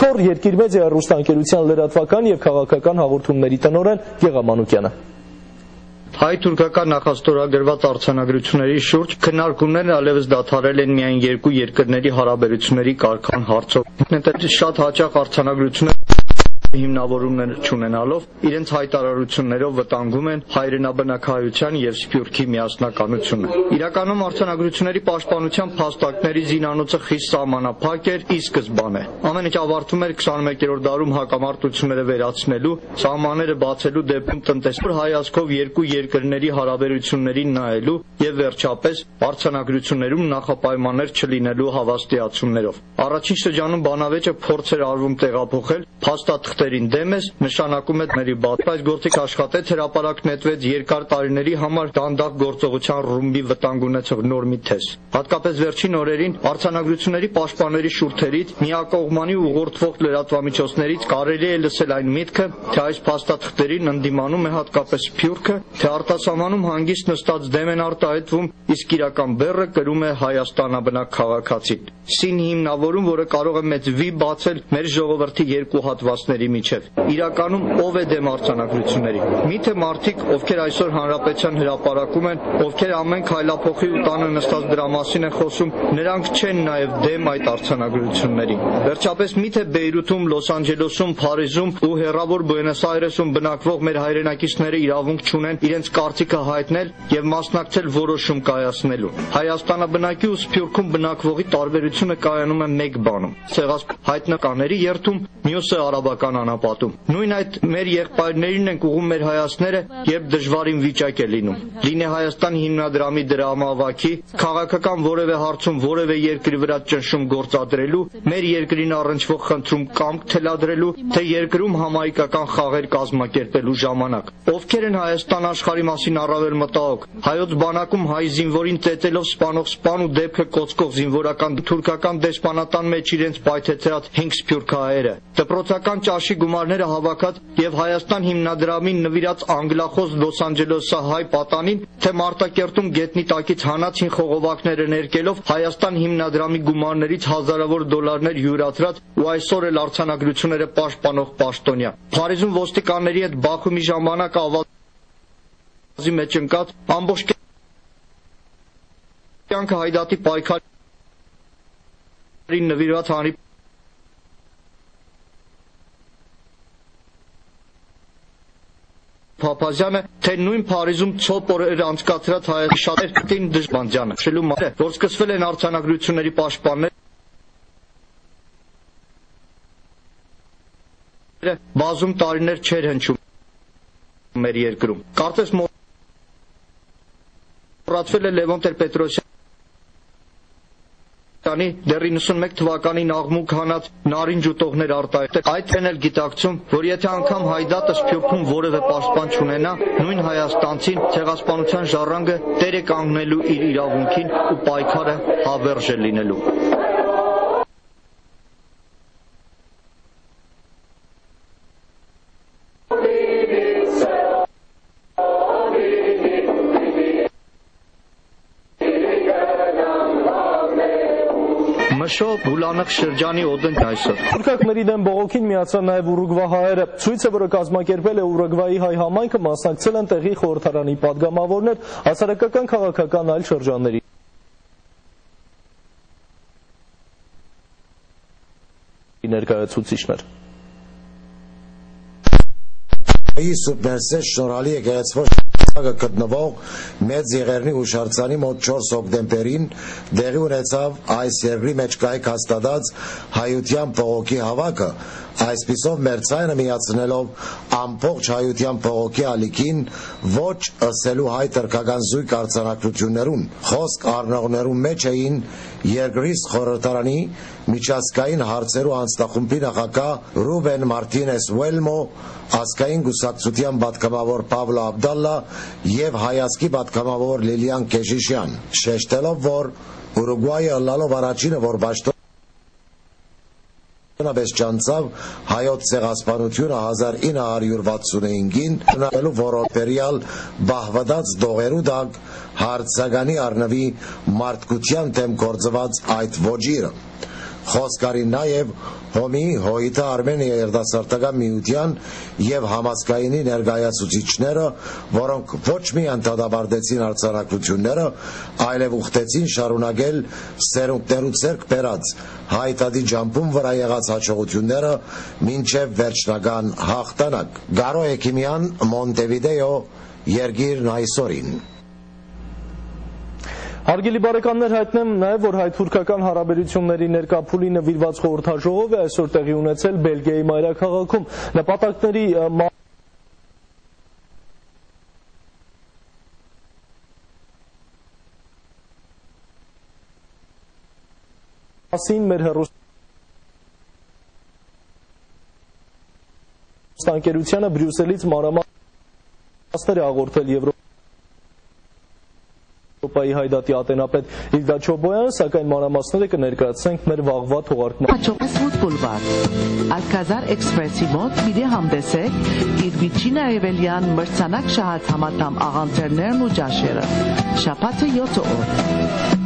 Այսօր Երկիր մեդիա հեռուստաընկերության լրատվական եւ քաղաքական հաղորդումների տնօրեն Գեղամ Մանուկյանը։ Հայ-թուրքական նախաստորագրված արձանագրությունների շուրջ քննարկումներն այլևս դադարել են միայն երկու երկրների հարաբերությունների կարգան հարցով։ Շատ հաճախ արձանագրությունները հիմնավորումներ չունենալով իրենց հայտարարություններով վտանգում են հայրենաբնակայության եւ սփյուռքի միասնականությունը։ Իրականում արձանագրությունների պաշտպանության փաստակների զինանոցը խիստ սահմանափակ էր ի սկզբանե։ Ամեն ինչ ավարտվում էր 21-րդ դարում հակամարտությունները վերացնելու, սահմանները բացելու դեպքում տնտեսურ հայացքով երկու երկրների հարաբերություններին նայելու եւ վերջապես արձանագրություններում նախապայմաններ չլինելու հավաստիացումներով։ Առաջին շրջանում բանավեճը փորձ էր արվում տեղափոխել փաստաթղթերին դեմս, նշանակում է ների բաց, բայց գործիք աշխատեց, հրապարակ նետվեց երկար տարիների համար դանդաղ գործողության ռումբի վտանգ ունեցող նոր մի թես։ Հատկապես վերջին օրերին արձանագրությունների պաշտպանների շուրթերից, միակողմանի ուղղորդվող լրատվամիջոցներից կարելի է լսել այն միտքը, թե այս փաստաթղթերին ընդդիմանում է հատկապես Սփյուռքը, թե արտասահմանում հանգիստ նստած դեմ են արտահայտվում, իսկ իրական բեռը կրում է Հայաստանաբնակ քաղաքացին։ Սին հիմնավորում, որը կարող է մեծ վի բացել մեր ժողովրդի երկու հատվածների միջև։ Իրականում ով է դեմ արձանագրությունների։ Միթե մարդիկ, ովքեր այսօր հանրապետության հրապարակում են, ովքեր ամեն քայլափոխի ու տանը նստած դրա մասին են խոսում, նրանք չեն նաև դեմ այդ արձանագրություններին։ Վերջապես միթե Բեյրութում, Լոս Անջելեսում, Փարիզում ու հեռավոր Բուենոս Այրեսում բնակվող մեր հայրենակիցները իրավունք չունեն իրենց կարծիքը հայտնել եւ մասնակցել որոշում կայացնելու։ Հայաստանաբնակի ու Սփյուռքում բնակվողի տարբերությունը կայանում է մեկ բանում։ Ցեղասպ հայտնականների երթում, մյուսը արաբական անապատում։ Նույն այդ մեր եղբայրներին ենք ուղում մեր հայացքները, երբ դժվարին վիճակ է լինում։ Լինի Հայաստան հիմնադրամի դրամավակի, քաղաքական որևէ հարցում որևէ երկրի վրա ճնշում գործադրելու, մեր երկրին առնչվող խնդրում կամք թելադրելու, թե երկրում համահայկական խաղեր կազմակերպելու ժամանակ։ Ովքեր են Հայաստան աշխարհի մասին առավել մտահոգ։ Հայոց բանակում հայ զինվորին ծեծելով սպանող սպան ու դեպքը կոծկող զինվորական թուրքական դեսպանատան մեջ իրենց պայթեցրած 5 սփյուռքահայերը։ Դպրոցական ճաշի գումարները հավաքած եւ Հայաստան հիմնադրամին նվիրած անգլախոս Լոս Անջելեսահայ պատանին, թե Մարտակերտում գետնի տակից հանած հին խողովակները ներկելով Հայաստան հիմնադրամի գումարներից հազարավոր դոլարներ յուրացրած ու այսօր էլ արձանագրությունները պաշտպանող պաշտոնյա։ Փարիզում ոստիկանների հետ Բաքումի ժամանակ ավազի մեջ ընկած ամբողջ կյանքը հայդատի պայքարին նվիրված հանրի Փափազյանը, թե նույն Փարիզում ցոփ օրեր անցկացրած հայերի շատերին դժբանջանը, շելու մատը, որ սկսվել են արձանագրությունների պաշտպանները, բազում տարիներ չէր հնչում մեր երկրում։ Կարծես մոռացվել է Լևոն Տեր-Պետրոսյանը դեռ 91 թվականին աղմուկ հանած նարինջ ուտողներ արտահայտել։ Այդ են էլ գիտակցում, որ եթե անգամ հայդատը Սփյուռքում որևէ պաշտպան չունենա, նույն հայաստանցին ցեղասպանության ժառանգը տեր է կանգնելու իր իրավունքին ու պայքարը հավերժ է լինելու։ Մշո Բուլանախ շրջանի օդեն այսօր։ Թուրքակների դեմ բողոքին միացան նաև ուրուգվահայերը։ Ցույցը, որը կազմակերպել է Ուրուգվայի հայ համայնքը, մասնակցել են տեղի խորհրդարանի պատգամավորներ, հասարակական քաղաքական այլ շրջանների ներկայացուցիչներ։ Սուպերսեր շնորհալի եկեղեցվոր գտնվող մեծ եղերնի հուշարձանի մոտ 4 հոկտեմբերին դեղի ունեցավ այս երկրի մեջ կայք հաստատած հայության փողոքի հավաքը, այսպիսով մեր ցայնը միացնելով ամբողջ հայության փողոքի ալիքին ոչ ըսելու հայ տրկական զույգ արձանագրություններուն խոսք առնողներուն մեջ էին երկրից խորհրդարանի միջազգային հարցերու անձնախումբի նախագահ Ռուբեն Մարտինես Ուելմո, ազգային գուսակցության պատգամավոր Պավլո Աբդալլա եւ հայազգի պատգամավոր Լիլիան Կեժիշյան, շեշտելով, որ Ուրուգվայը ըլլալով առաջինը, որ բաշտոնապես ճանցավ հայոց ցեղասպանությունը 1965-ին, նայելու որոպերիալ բահվադած դողերու դակ հարցականի առնվի մարդկության դեմ գործված այդ ոճիրը։ Խոսք արի նաև ՀՕՄ-ի, ՀՅԴ Արմենիա երիտասարդական միության եւ համազգայինի ներկայացուցիչները, որոնք ոչ միայն դադարեցին արձանագրությունները, այլև ուխտեցին շարունակել սերունդներու ձեռք բերած հայտարարի ջամփուն վրա եղած հաջողությունները մինչև վերջնական հաղթանակ։ Գարո Էքիմյան, Մոնտեվիդեո, Երգիրն այսօրին։ Հարգելի բարեկամներ, հայտնեմ նաև, որ հայ-թուրքական հարաբերությունների ներկա փուլի նվիրված խորհրդաժողով է այսօր տեղի ունեցել Բելգիայի մայրաքաղաքում։ Նպատակների մասին մեր հեռուստաընկերությանը Բրյուսելից մանրամասներ է հաղորդել Եվրոպայի հայդատի ատենապետ Իլդա Չոբոյան, սակայն մանրամասները կներկայացնենք մեր վաղվա թողարկման։ Հաջողեցմուտ բուլվար։ Ալկազար էքսպրեսի մոտ մի համտեսեք իր միջին արևելյան մրցանակ շահած համատամ աղանձերներն ու ջաշերը։ Շաբաթը 7 օր։